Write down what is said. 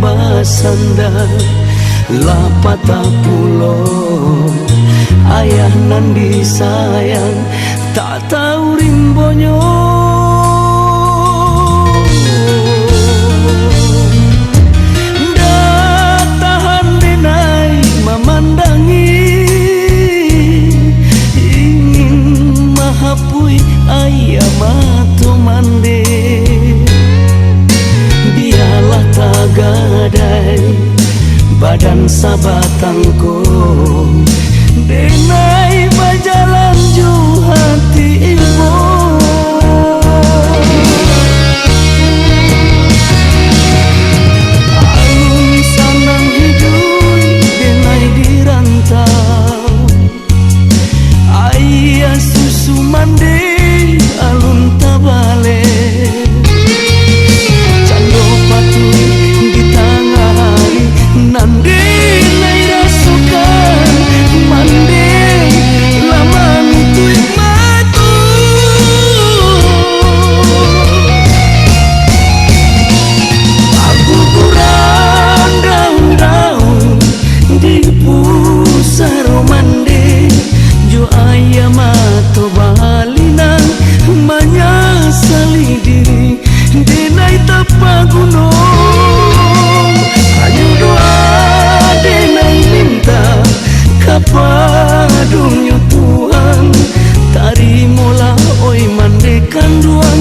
basanda lapata pulo ayah nandi sayang tak tahu rimbonyo datahan denai memandangi ingin mahapui ayah matu mande biarlah tagadai badan sabatangku denai bajalan ju hati ibu alun sanang hidup denai dirantau ayah susu mande alun tabale cando patuh di tengah hari nande nai rasukan mande lama nutui matu aku kurang daun-daun di pusaro mande jo ayah mato balinang menyesali diri denai tapagunong hanya doa denai minta kapadungnya Tuhan tarimulah oi mande kanduan